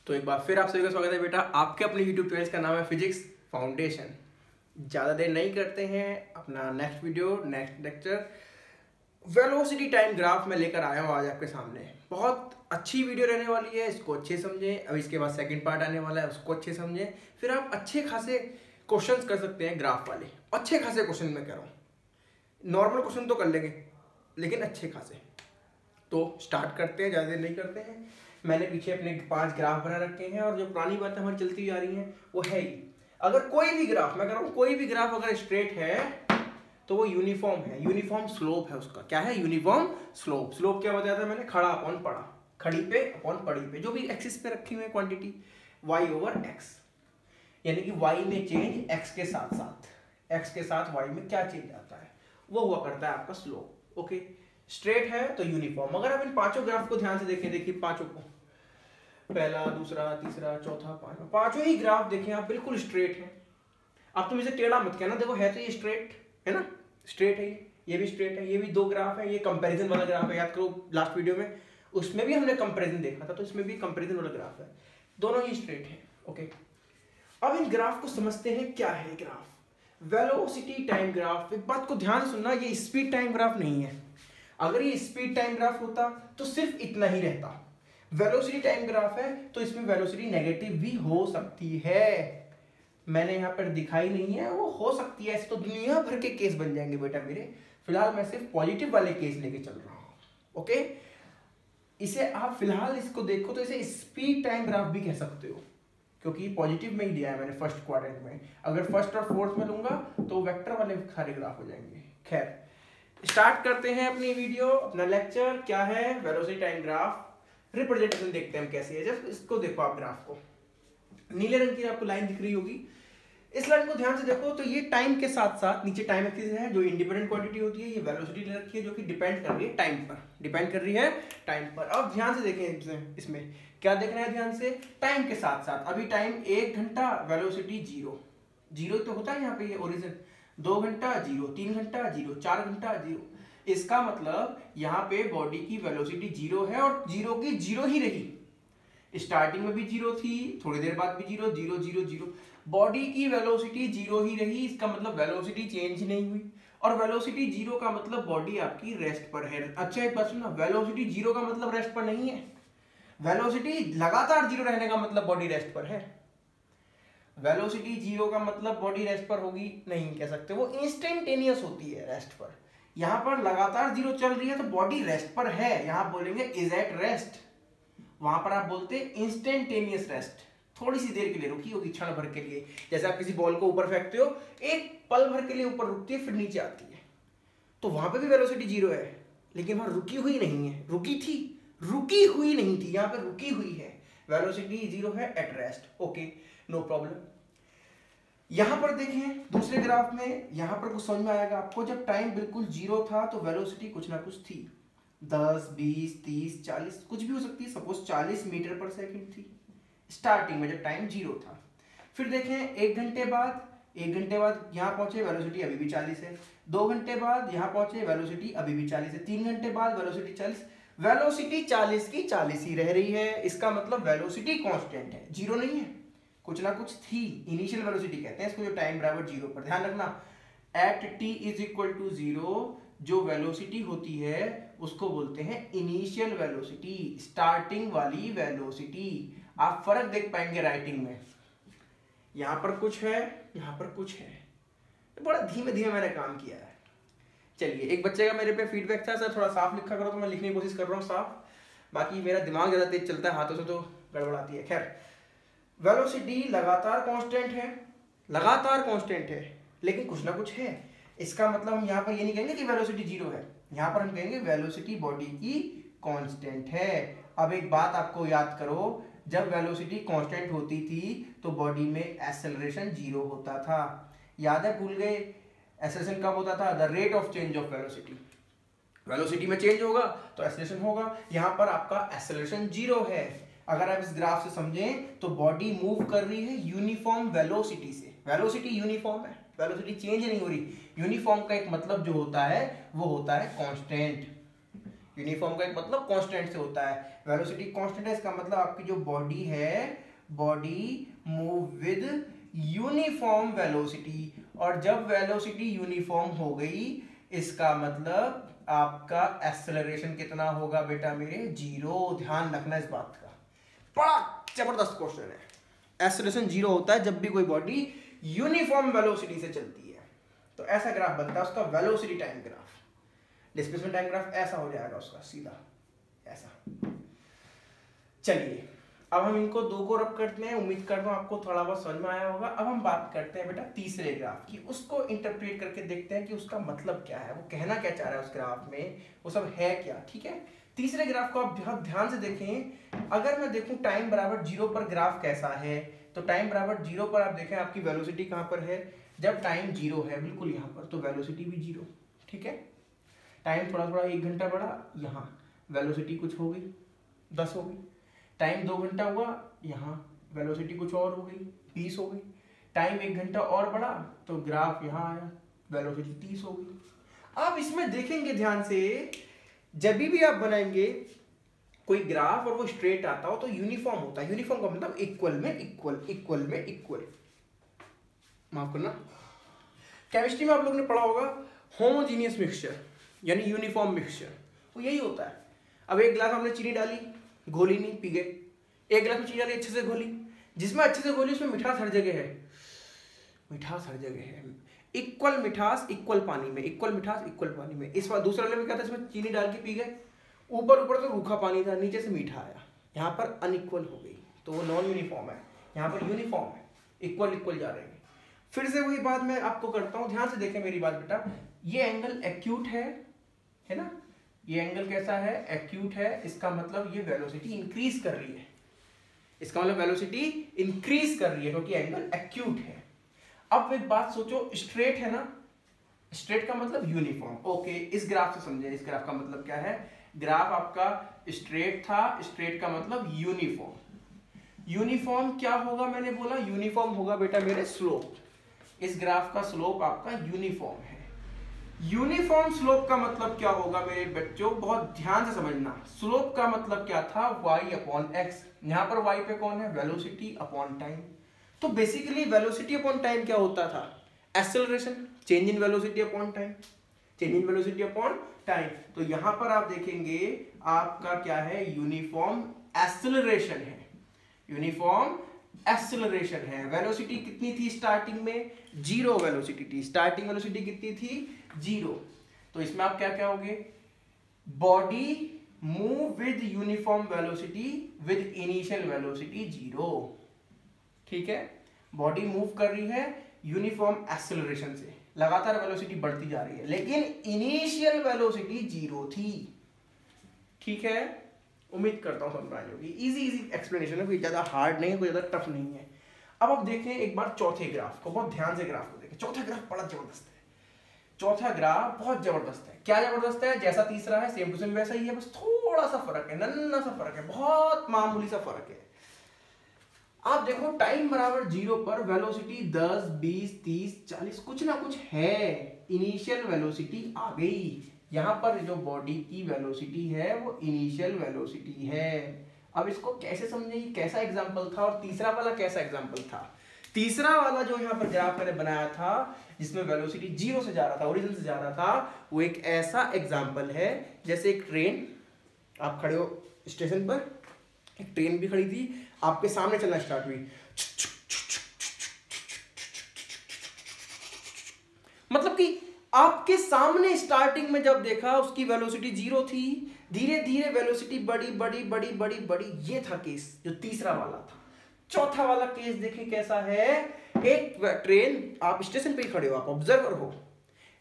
तो एक बार फिर आप सभी का स्वागत है बेटा आपके अपने YouTube चैनल का नाम है फिजिक्स फाउंडेशन। ज़्यादा देर नहीं करते हैं, अपना next video next lecture velocity time graph में लेकर आया हूँ आज आपके सामने। बहुत अच्छी वीडियो रहने वाली है, इसको अच्छे समझें। अब इसके बाद सेकंड पार्ट आने वाला है, उसको अच्छे समझें। फिर आप अच्छे खासे क्वेश्चंस कर सकते हैं ग्राफ वाले। अच्छे खासे क्वेश्चन मैं कह रहा हूँ, नॉर्मल क्वेश्चन तो कर लेंगे लेकिन अच्छे खासे। तो स्टार्ट करते हैं, ज़्यादा देर नहीं करते हैं। मैंने पीछे अपने 5 ग्राफ बना रखे हैं और जो पुरानी बातें हमारी चलती जा रही हैं वो है ही, अगर कोई भी ग्राफ, मैं कह रहा हूँ कोई भी ग्राफ अगर स्ट्रेट है तो वो यूनिफॉर्म है, यूनिफॉर्म स्लोप है उसका। क्या है? Uniform slope. स्लोप क्या बताया था मैंने? खड़ा अपॉन पड़ा, खड़ी पे अपॉन पड़ी पे, जो भी एक्सिस पे रखी हुई है क्वांटिटी y ओवर x, यानी कि y में चेंज x के साथ साथ, x के साथ y में क्या चेंज आता है वो हुआ करता है आपका स्लोप। ओके, स्ट्रेट है तो यूनिफॉर्म। अगर आप इन पांचों ग्राफ को ध्यान से देखें, देखिए पांचों को, पहला दूसरा तीसरा चौथा पांचवा, पांचों ही ग्राफ देखें आप, बिल्कुल स्ट्रेट है। अब तुम इसे टेढ़ा मत कहना, देखो है तो ये स्ट्रेट है ना, स्ट्रेट है, ये भी स्ट्रेट है, ये भी दो ग्राफ है, ये कंपैरिजन वाला ग्राफ है। याद करो लास्ट वीडियो में उसमें भी हमने कंपैरिजन देखा था, तो इसमें भी कंपैरिजन वाला ग्राफ है, दोनों ही स्ट्रेट है। ओके, अब इन ग्राफ को समझते हैं। क्या है ग्राफ? Velocity time graph. एक बात को ध्यान से सुनना, ये स्पीड टाइम ग्राफ नहीं है। अगर ये स्पीड टाइम ग्राफ होता तो सिर्फ इतना ही रहता। वेलोसिटी टाइम ग्राफ है तो इसमें वेलोसिटी नेगेटिव भी हो सकती है, मैंने यहाँ पर दिखाई नहीं है, वो हो सकती है। ऐसे तो दुनिया भर के केस बन जाएंगे बेटा मेरे। फिलहाल मैं सिर्फ पॉजिटिव वाले केस लेके चल रहा हूँ। ओके, इसे आप फिलहाल इसको देखो तो इसे स्पीड टाइम ग्राफ भी कह सकते हो, क्योंकि पॉजिटिव में ही दिया है मैंने फर्स्ट क्वाड्रेंट में। अगर फर्स्ट और फोर्थ में लूंगा तो वेक्टर वाले सारे ग्राफ हो जाएंगे। खैर, स्टार्ट करते हैं अपनी वीडियो, अपना लेक्चर। क्या है? वेलोसिटी टाइम ग्राफ रिप्रेजेंटेशन देखते हैं हम कैसी है। जब इसको देखो आप, ग्राफ को, नीले रंग की आपको लाइन दिख रही होगी, इस लाइन को ध्यान से देखो तो ये टाइम के साथ साथ नीचे टाइम एक्सिस है, जो इंडिपेंडेंट क्वांटिटी होती है। ये वेलोसिटी ले रखी है जो कि डिपेंड कर रही है टाइम पर, डिपेंड कर रही है टाइम पर। अब ध्यान से देखें, इसमें क्या देखना है ध्यान से? टाइम के साथ साथ। अभी टाइम 1 घंटा, वेलोसिटी 0 0 तो होता है यहाँ पे, ये ओरिजिन। 2 घंटा 0, 3 घंटा 0, 4 घंटा 0। इसका मतलब यहाँ पे बॉडी की वेलोसिटी 0 है और 0 की 0 ही रही। स्टार्टिंग में भी 0 थी, थोड़ी देर बाद भी 0 0 0 0। बॉडी की वेलोसिटी 0 ही रही, इसका मतलब वेलोसिटी चेंज नहीं हुई। और वेलोसिटी 0 का मतलब बॉडी आपकी रेस्ट पर है। अच्छा एक बात सुनना, वेलोसिटी 0 का मतलब रेस्ट पर नहीं है। वेलोसिटी लगातार 0 रहने का मतलब बॉडी रेस्ट पर है। वेलोसिटी 0 का मतलब बॉडी रेस्ट पर होगी नहीं कह सकते, वो इंस्टेंटेनियस होती है रेस्ट पर। यहाँ पर लगातार 0 चल रही है तो बॉडी रेस्ट पर है, यहाँ बोलेंगे इज एट रेस्ट। वहां पर आप बोलते इंस्टेंटेनियस रेस्ट, थोड़ी सी देर के लिए रुकी होगी, क्षण भर के लिए। जैसे आप किसी बॉल को ऊपर फेंकते हो, एक पल भर के लिए ऊपर रुकती है फिर नीचे आती है, तो वहां पे भी वेलोसिटी 0 है, लेकिन वहां रुकी हुई नहीं है। रुकी थी, रुकी हुई नहीं थी, यहाँ पे रुकी हुई है। वेलोसिटी 0 है at rest. Okay, no problem. यहां पर देखें दूसरे ग्राफ में, यहां पर कुछ समझ में आएगा आपको। जब टाइम बिल्कुल 0 था तो वेलोसिटी कुछ ना कुछ थी, 10 20 30 40 कुछ भी हो सकती है। सपोज 40 मीटर पर सेकंड थी स्टार्टिंग में जब टाइम 0 था। फिर देखें 1 घंटे बाद, 1 घंटे बाद यहाँ पहुंचे, वेलोसिटी अभी भी 40 है। 2 घंटे बाद यहाँ पहुंचे, वेलोसिटी अभी भी 40 है। 3 घंटे बाद वेलोसिटी 40, वेलोसिटी 40 की 40 ही रह रही है। इसका मतलब वेलोसिटी कांस्टेंट है, 0 नहीं है, कुछ ना कुछ थी। इनिशियल वेलोसिटी कहते हैं इसको, जो टाइम बराबर 0 पर। ध्यान रखना, at t is equal to 0 जो वेलोसिटी होती है उसको बोलते हैं इनिशियल वेलोसिटी, स्टार्टिंग वाली वेलोसिटी। आप फर्क देख पाएंगे राइटिंग में, यहां पर कुछ है, यहां पर कुछ है। बड़ा धीमे धीमे मैंने काम किया है। चलिए, एक बच्चे का मेरे पे फीडबैक था, सर थोड़ा साफ लिखा करो, तो मैं लिखने की कोशिश कर रहा हूँ साफ। बाकी मेरा दिमाग ज्यादा तेज चलता है, हाथों से तो गड़बड़ाती है। खैर, वेलोसिटी लगातार कांस्टेंट है, लगातार कांस्टेंट है, लेकिन कुछ ना कुछ है। इसका मतलब हम यहाँ पर ये नहीं कहेंगे कि वेलोसिटी 0 है, यहाँ पर हम कहेंगे वेलोसिटी बॉडी की कांस्टेंट है। अब एक बात आपको याद करो, जब वेलोसिटी कांस्टेंट होती थी तो बॉडी में एक्सेलरेशन 0 होता था। याद है? भूल गए? एक्सेलरेशन कब होता था? The rate of change of velocity. Velocity में चेंज होगा तो एक्सेलरेशन होगा। यहाँ पर आपका एक्सेलरेशन 0 है। अगर आप इस ग्राफ से समझें तो बॉडी मूव कर रही है यूनिफॉर्म वेलोसिटी से। वेलोसिटी यूनिफॉर्म है, वेलोसिटी चेंज नहीं हो रही। यूनिफॉर्म का एक मतलब जो होता है वो होता है कांस्टेंट। यूनिफॉर्म का एक मतलब कांस्टेंट से होता है, वेलोसिटी कांस्टेंट है, इसका मतलब आपकी जो बॉडी है, body move with uniform velocity, और जब वेलोसिटी यूनिफॉर्म हो गई इसका मतलब आपका एक्सेलरेशन कितना होगा बेटा मेरे, 0। ध्यान रखना इस बात का, बड़ा जबरदस्त क्वेश्चन है। एक्सेलरेशन 0 होता है जब भी कोई बॉडी यूनिफॉर्म वेलोसिटी से चलती है। तो ऐसा ग्राफ बनता है उसका velocity time graph, displacement time graph ऐसा हो जाएगा उसका, सीधा ऐसा। चलिए अब हम इनको दो को रब करते हैं, उम्मीद करता हूँ आपको थोड़ा बहुत समझ में आया होगा। अब हम बात करते हैं बेटा तीसरे ग्राफ की, उसको इंटरप्रेट करके देखते हैं कि उसका मतलब क्या है, वो कहना क्या चाह रहा है उस ग्राफ में, वो सब है क्या। ठीक है, तीसरे ग्राफ को आप बहुत ध्यान से देखें। अगर मैं देखूं टाइम बराबर 0 पर ग्राफ कैसा है, तो टाइम बराबर 0 पर आप देखें आपकी वेलोसिटी कहाँ पर है, जब टाइम 0 है बिल्कुल यहाँ पर, तो वेलोसिटी भी 0। ठीक है, टाइम थोड़ा थोड़ा 1 घंटा बढ़ा, यहाँ वेलोसिटी कुछ हो गई 10 हो गई। टाइम 2 घंटा हुआ, यहाँ वेलोसिटी कुछ और हो गई 20 हो गई। टाइम 1 घंटा और बढ़ा तो ग्राफ यहाँ आया, वेलोसिटी 30 हो गई। आप इसमें देखेंगे ध्यान से, जब भी आप बनाएंगे कोई ग्राफ और वो स्ट्रेट आता हो तो यूनिफॉर्म होता है। यूनिफॉर्म का मतलब इक्वल में इक्वल, इक्वल में इक्वल, माफ करना। केमिस्ट्री में आप लोग ने पढ़ा होगा होमोजीनियस मिक्सचर यानी यूनिफॉर्म मिक्सचर, तो यही होता है। अब एक गिलास हमने चीनी डाली, घोली नहीं, पी गए। एक गिलास में चीनी डाली, अच्छे से घोली, जिसमें अच्छे से घोली उसमें मिठास हर जगह है, मिठास हर जगह है। इक्वल मिठास इक्वल पानी में, इक्वल मिठास इक्वल पानी में। इस बार दूसरा लेवल क्या था, इसमें चीनी डाल के पी गए, ऊपर ऊपर तो रूखा पानी था, नीचे से मीठा आया, यहाँ पर अनइक्वल हो गई, तो वो नॉन यूनिफॉर्म है। यहाँ पर यूनिफॉर्म है, इक्वल इक्वल जा रहे हैं। फिर से वही बात मैं आपको करता हूँ, ध्यान से देखें मेरी बात बेटा। ये एंगल एक्यूट है ना, ये एंगल कैसा है, एक्यूट है। इसका मतलब ये वेलोसिटी इंक्रीज कर रही है, इसका मतलब वेलोसिटी इंक्रीज कर रही है क्योंकि एंगल एक्यूट है। अब एक बात सोचो, स्ट्रेट है ना, स्ट्रेट का मतलब यूनिफॉर्म। ओके, इस ग्राफ से समझे, इस ग्राफ का मतलब क्या है, ग्राफ आपका स्ट्रेट था, स्ट्रेट का मतलब यूनिफॉर्म। यूनिफॉर्म क्या होगा, मैंने बोला यूनिफॉर्म होगा बेटा मेरे स्लोप। इस ग्राफ का स्लोप आपका यूनिफॉर्म है। यूनिफॉर्म स्लोप का मतलब क्या होगा मेरे बच्चों, बहुत ध्यान से समझना। स्लोप का मतलब क्या था, y अपॉन एक्स। यहां पर y पे कौन है, वेलोसिटी अपॉन टाइम। तो बेसिकली वेलोसिटी अपॉन टाइम क्या होता था, acceleration, change in velocity upon time, change in velocity upon time. तो यहां पर आप देखेंगे आपका क्या है, यूनिफॉर्म एक्सेलरेशन है, यूनिफॉर्म एक्सेलरेशन है। वेलोसिटी कितनी थी स्टार्टिंग में, 0 वेलोसिटी थी, स्टार्टिंग वेलोसिटी कितनी थी, 0। तो इसमें आप क्या क्या होगे, body move with uniform velocity with initial velocity 0। ठीक है, बॉडी मूव कर रही है यूनिफॉर्म एक्सेलरेशन से, लगातार वेलोसिटी बढ़ती जा रही है, लेकिन इनिशियल वेलोसिटी 0 थी। ठीक है, उम्मीद करता हूं समझ आई होगी। इजी एक्सप्लेनेशन है, कोई ज्यादा हार्ड नहीं है, कोई ज्यादा टफ नहीं है। अब आप देखें एक बार चौथे ग्राफ को, बहुत ध्यान से ग्राफ को देखें। चौथा ग्राफ बड़ा जबरदस्त है, चौथा ग्राफ बहुत जबरदस्त है। क्या जबरदस्त है, जैसा तीसरा है सेम टू सेम वैसा ही है, बस थोड़ा सा फर्क है, नन्ना सा फर्क है, बहुत मामूली सा फर्क है। आप देखो टाइम बराबर 0 पर वेलोसिटी 10, 20, 30, 40 कुछ ना कुछ है, इनिशियल वेलोसिटी आ गई। यहां पर जो बॉडी की वेलोसिटी है वो इनिशियल वेलोसिटी है। अब इसको कैसे समझे, कैसा एग्जांपल था, और तीसरा वाला कैसा एग्जांपल था। तीसरा वाला जो यहाँ पर ग्राफ मैंने बनाया था जिसमें वेलोसिटी 0 से जा रहा था, ओरिजिन से जा रहा था, वो एक ऐसा एग्जांपल है जैसे एक ट्रेन, आप खड़े हो स्टेशन पर, एक ट्रेन भी खड़ी थी, आपके सामने चलना स्टार्ट हुई, मतलब कि आपके सामने स्टार्टिंग में जब देखा उसकी वेलोसिटी 0 थी, धीरे धीरे वेलोसिटी बड़ी बड़ी बड़ी बड़ी बड़ी, ये था केस जो तीसरा वाला था। चौथा वाला केस देखें कैसा है, एक ट्रेन, आप स्टेशन पे ही खड़े हो, आप ऑब्जर्वर हो,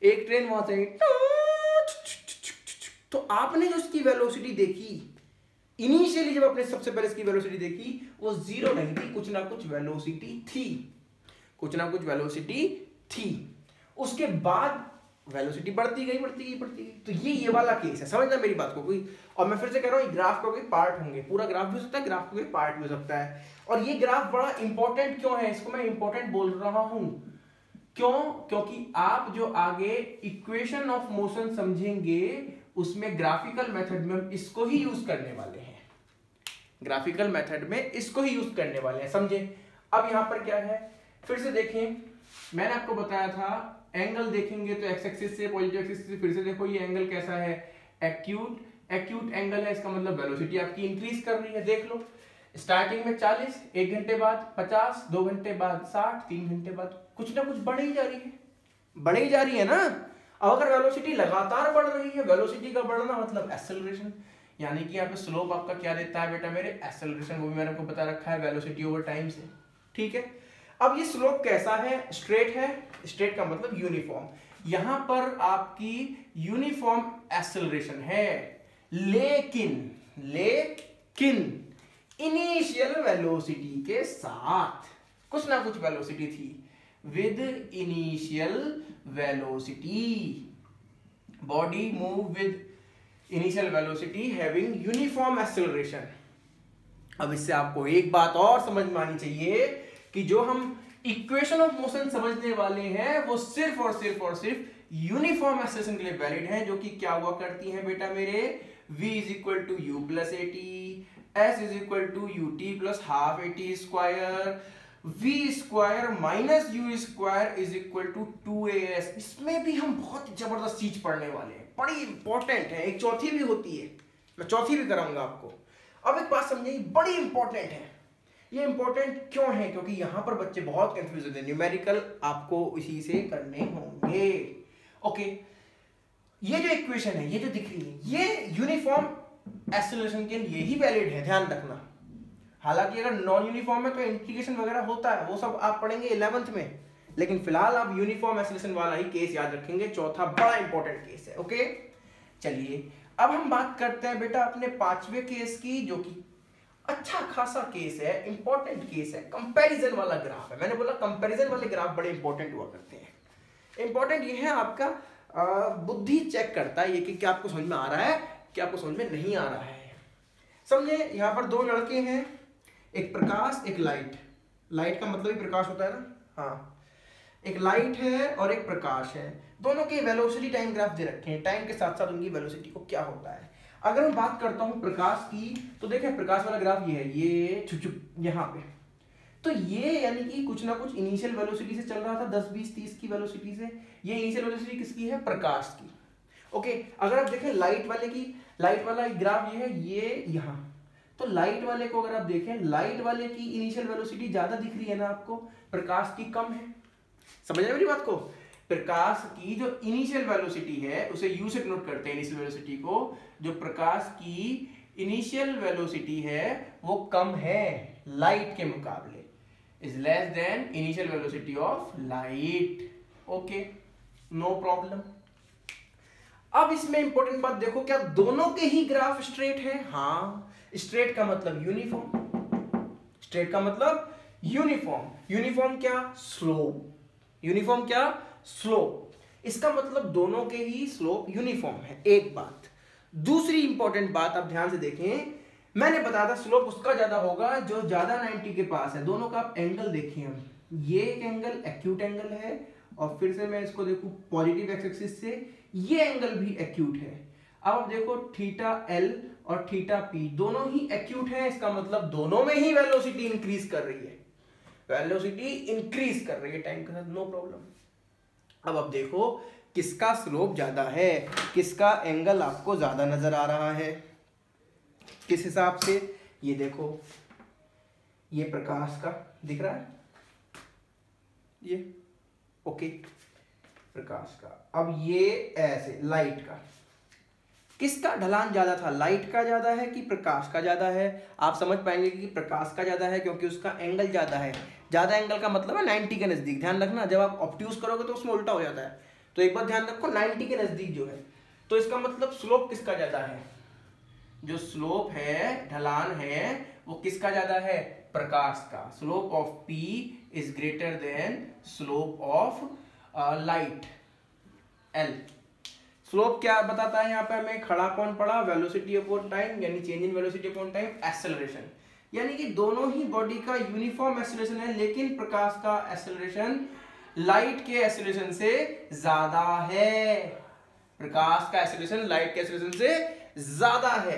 एक ट्रेन वहां से, तो आपने जो उसकी वेलोसिटी देखी इनिशियली, जब आपने सबसे पहले इसकी वेलोसिटी देखी वो 0 नहीं थी, कुछ ना कुछ वेलोसिटी थी, कुछ ना कुछ वेलोसिटी थी। उसके बाद वेलोसिटी बढ़ती गई बढ़ती गई बढ़ती गई। तो ये वाला केस है, समझना मेरी बात को कोई। और मैं फिर से कह रहा हूँ, ग्राफ का कोई पार्ट होंगे, पूरा ग्राफ भी हो सकता है, ग्राफ का कोई पार्ट भी हो सकता है। और ये ग्राफ बड़ा इंपॉर्टेंट क्यों है, इसको मैं इंपॉर्टेंट बोल रहा हूं, क्यों, क्योंकि आप जो आगे इक्वेशन ऑफ मोशन समझेंगे उसमें ग्राफिकल मेथड में हम इसको ही यूज करने वाले हैं, ग्राफिकल मेथड में इसको ही यूज करने वाले हैं, समझे। अब यहां पर क्या है, फिर से देखें, मैंने आपको बताया था एंगल देखेंगे तो एक्स एक्सिस से पॉजिटिव एक्सिस से, फिर से देखो ये एंगल कैसा है, एक्यूट एंगल है, इसका मतलब वेलोसिटी आपकी इंक्रीज कर रही है। देख लो, स्टार्टिंग में 40, 1 घंटे बाद 50, 2 घंटे बाद 60, 3 घंटे बाद कुछ ना कुछ बढ़ ही जा रही है, बढ़ ही जा रही है ना। अब अगर वेलोसिटी लगातार बढ़ रही है, वेलोसिटी का बढ़ना मतलब एक्सेलरेशन, यानी कि यहाँ पे स्लोप आपका क्या देता है बेटा मेरे, एक्सेलरेशन, वो भी मैंने आपको बता रखा है वेलोसिटी ओवर टाइम से, ठीक है। अब ये स्लोप कैसा है, स्ट्रेट है, स्ट्रेट का मतलब यूनिफॉर्म, यहां पर आपकी यूनिफॉर्म एक्सेलरेशन है, लेकिन इनिशियल वेलोसिटी के साथ कुछ ना कुछ वेलोसिटी थी, with initial velocity, body move with initial velocity having uniform acceleration. अब इससे आपको एक बात और समझ में आनी चाहिए कि जो हम इक्वेशन ऑफ मोशन समझने वाले हैं वो सिर्फ और सिर्फ यूनिफॉर्म एक्सेलरेशन के लिए वैलिड है, जो कि क्या हुआ करती हैं बेटा मेरे, v is equal to u plus a t, s is equal to u t plus half a t square, v square minus u square is equal to 2as। इसमें भी हम बहुत जबरदस्त चीज पढ़ने वाले हैं, बड़ी इंपॉर्टेंट है, एक चौथी भी होती है, मैं चौथी भी कराऊंगा आपको। अब एक बात समझिए, बड़ी इंपॉर्टेंट है, ये इंपॉर्टेंट क्यों है, क्योंकि यहां पर बच्चे बहुत कंफ्यूज होते हैं, न्यूमेरिकल आपको इसी से करने होंगे। ओके, ये जो इक्वेशन है, ये जो दिख रही है, ये यूनिफॉर्म एक्सेलरेशन के लिए ही वैलिड है, ध्यान रखना। हालांकि अगर नॉन यूनिफॉर्म है तो इंटीग्रेशन वगैरह होता है, वो सब आप पढ़ेंगे 11th में, लेकिन फिलहाल आप यूनिफॉर्म एक्सेलरेशन वाला ही केस याद रखेंगे, चौथा बड़ा इंपॉर्टेंट केस है। ओके, चलिए अब हम बात करते हैं बेटा अपने 5वें केस की, जो कि अच्छा खासा केस है, इंपॉर्टेंट केस है, कंपैरिजन वाला ग्राफ है। मैंने बोला कंपैरिजन वाले ग्राफ बड़े इंपॉर्टेंट हुआ करते हैं। इंपॉर्टेंट ये है, आपका बुद्धि चेक करता है ये कि क्या आपको समझ में आ रहा है, क्या आपको समझ में नहीं आ रहा है। समझे, यहाँ पर 2 लड़के हैं, एक प्रकाश एक लाइट, लाइट का मतलब ही प्रकाश होता है ना, हाँ, एक लाइट है और एक प्रकाश है, दोनों के वेलोसिटी टाइम ग्राफ दे रखे हैं, टाइम के साथ साथ उनकी वेलोसिटी को क्या होता है। अगर मैं बात करता हूं प्रकाश की, तो देखें प्रकाश वाला ग्राफ ये है, ये छुप यहाँ पे, तो ये यानी कि कुछ ना कुछ इनिशियल वेलोसिटी से चल रहा था, 10 20 30 की वेलोसिटी से। ये इनिशियल वेलोसिटी किसकी है, प्रकाश की। ओके, अगर आप देखें लाइट वाले की, लाइट वाला ग्राफ ये है, ये यहाँ, तो लाइट वाले को अगर आप देखें, लाइट वाले की इनिशियल वेलोसिटी ज्यादा दिख रही है ना आपको, प्रकाश की कम है। समझ रहे मेरी बात को, प्रकाश की जो इनिशियल वेलोसिटी है उसे यू से नोट करते हैं, इनिशियल वेलोसिटी को, जो प्रकाश की इनिशियल वेलोसिटी है वो कम है लाइट के मुकाबले, is less than initial velocity of light. Okay, no problem. अब इसमें इंपॉर्टेंट बात देखो, क्या दोनों के ही ग्राफ स्ट्रेट है, हाँ, स्ट्रेट का मतलब यूनिफॉर्म, स्ट्रेट का मतलब यूनिफॉर्म, यूनिफॉर्म क्या, स्लोप, यूनिफॉर्म क्या, स्लोप, इसका मतलब दोनों के ही स्लोप यूनिफॉर्म है, एक बात। दूसरी इंपॉर्टेंट बात आप ध्यान से देखें, मैंने बताया था स्लोप उसका ज्यादा होगा जो ज्यादा 90 के पास है। दोनों का आप एंगल देखिए, हम ये एक एंगल एक्यूट एंगल है, और फिर से मैं इसको देखूं पॉजिटिव एक्स एक्सिस से, ये एंगल भी एक्यूट है। अब आप देखो थीटा एल और थीटा पी दोनों ही एक्यूट है, इसका मतलब दोनों में ही वेलोसिटी इंक्रीज कर रही है, वेलोसिटी इंक्रीज कर रही है टाइम के साथ, नो प्रॉब्लम। अब आप देखो किसका स्लोप ज्यादा है, किसका एंगल आपको ज्यादा नजर आ रहा है, किस हिसाब से, ये देखो, ये प्रकाश का दिख रहा है, ये ओके, प्रकाश का। अब ये ऐसे लाइट का, किसका ढलान ज्यादा था, लाइट का ज्यादा है कि प्रकाश का ज्यादा है। आप समझ पाएंगे कि प्रकाश का ज्यादा है क्योंकि उसका एंगल ज्यादा है, ज्यादा एंगल का मतलब है 90 के नजदीक। ध्यान रखना, जब आप ऑब्ट्यूज करोगे तो उसमें उल्टा हो जाता है, तो एक बार ध्यान रखो 90 के नजदीक जो है, तो इसका मतलब स्लोप किसका ज्यादा है, जो स्लोप है, ढलान है, वो किसका ज्यादा है, प्रकाश का। Slope of P is greater than slope of light L। Slope क्या बताता है यहाँ पे हमें, खड़ा कौन पड़ा, वेलोसिटी अपॉन टाइम, यानी change in velocity upon time, acceleration, यानी कि दोनों ही बॉडी का यूनिफॉर्म एक्सेलरेशन है, लेकिन प्रकाश का एक्सेलरेशन लाइट के एक्सेलरेशन से ज्यादा है। प्रकाश का एक्सेलरेशन लाइट के एक्सेलरेशन से ज्यादा है,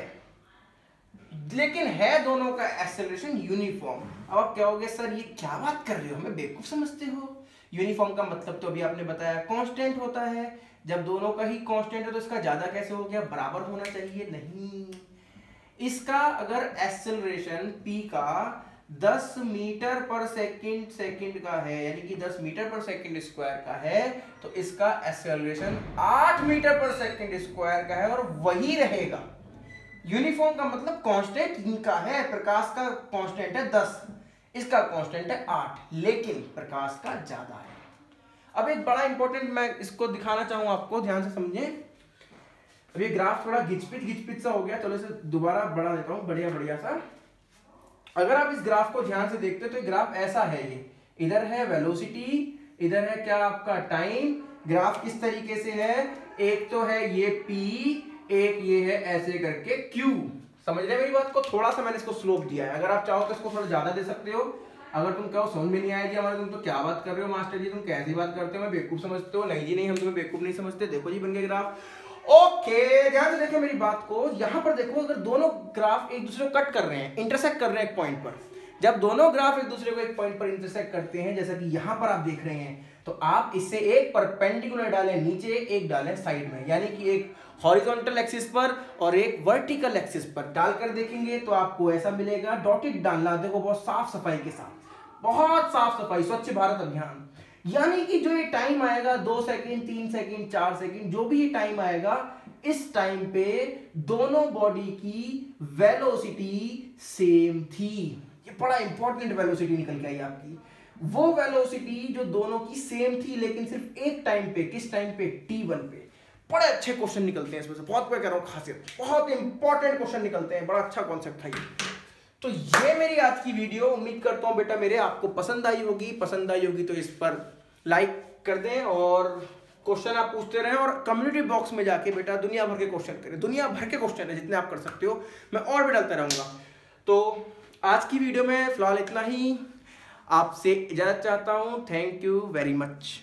लेकिन है दोनों का एक्सेलरेशन यूनिफॉर्म। अब आप कहोगे सर ये क्या बात कर रहे हो, हमें बेवकूफ समझते हो? यूनिफॉर्म का मतलब तो अभी आपने बताया कांस्टेंट होता है। जब दोनों का ही कांस्टेंट है तो इसका ज्यादा कैसे हो गया, बराबर होना चाहिए? नहीं, इसका अगर एक्सेलरेशन p का 10 मीटर पर सेकंड का है, यानी कि 10 मीटर पर सेकंड स्क्वायर का है, तो इसका एक्सेलरेशन 8 मीटर पर सेकंड स्क्वायर का है और वही रहेगा। यूनिफॉर्म का मतलब कांस्टेंट इनका है, प्रकाश का कांस्टेंट है 10, इसका कांस्टेंट है 8, लेकिन प्रकाश का ज्यादा है। अब एक बड़ा इंपॉर्टेंट मैं इसको दिखाना चाहूंगा आपको, ध्यान से समझें। अब ये ग्राफ थोड़ा घिचपिच सा हो गया, चलो इसे दोबारा बढ़ा देता हूं, बढ़िया सा। अगर आप इस ग्राफ को ध्यान से देखते हो तो ग्राफ ऐसा है, ये इधर है वेलोसिटी, इधर है क्या आपका टाइम। ग्राफ किस तरीके से है, एक तो है ये p, एक ये है ऐसे करके q। समझ रहे हैं मेरी बात को? थोड़ा सा मैंने इसको स्लोप दिया है, अगर आप चाहो तो इसको थोड़ा ज्यादा दे सकते हो। अगर तुम कहो समझ में नहीं आएगी हमारे, तुम तो क्या बात कर रहे हो मास्टर जी, तुम कैसी बात करते हो, मैं बेवकूफ समझते हो? नहीं जी नहीं, हम तुम्हें बेवकूफ नहीं समझते। देखो जी बन गया ग्राफ। ओके, ध्यान से देखो मेरी बात को। यहां पर देखो, अगर दोनों ग्राफ एक दूसरे को कट कर रहे हैं, इंटरसेक्ट कर रहे हैं एक पॉइंट पर, जब दोनों ग्राफ एक दूसरे को एक पॉइंट पर इंटरसेक्ट करते हैं, जैसा कि यहां पर आप देख रहे हैं, तो आप इससे एक परपेंडिकुलर डालें नीचे, एक डालें साइड में, यानी कि एक हॉरिजॉन्टल एक्सिस पर और एक वर्टिकल एक्सिस पर डालकर देखेंगे तो आपको ऐसा मिलेगा। डॉटेड डालना, देखो बहुत साफ सफाई के साथ, बहुत साफ सफाई, स्वच्छ भारत अभियान। यानी कि जो ये टाइम आएगा 2 सेकंड, 3 सेकंड, 4 सेकंड, जो भी ये टाइम आएगा, इस टाइम पे दोनों बॉडी की वेलोसिटी सेम थी। ये बड़ा इंपॉर्टेंट वेलोसिटी निकल के आई आपकी, वो वेलोसिटी जो दोनों की सेम थी, लेकिन सिर्फ एक टाइम पे। किस टाइम पे? t1 पे। बड़े अच्छे क्वेश्चन निकलते हैं इसमें से, बहुत मैं कह रहा हूं खासियत, बहुत इंपॉर्टेंट क्वेश्चन निकलते हैं, बड़ा अच्छा कॉन्सेप्ट था ये। तो ये मेरी आज की वीडियो, उम्मीद करता हूं बेटा मेरे आपको पसंद आई होगी। पसंद आई होगी तो इस पर लाइक कर दें और क्वेश्चन आप पूछते रहें, और कम्युनिटी बॉक्स में जाके बेटा दुनिया भर के क्वेश्चन करें। दुनिया भर के क्वेश्चन है, जितने आप कर सकते हो, मैं और भी डालता रहूंगा। तो आज की वीडियो में फिलहाल इतना ही, आपसे इजाजत चाहता हूं। Thank you very much.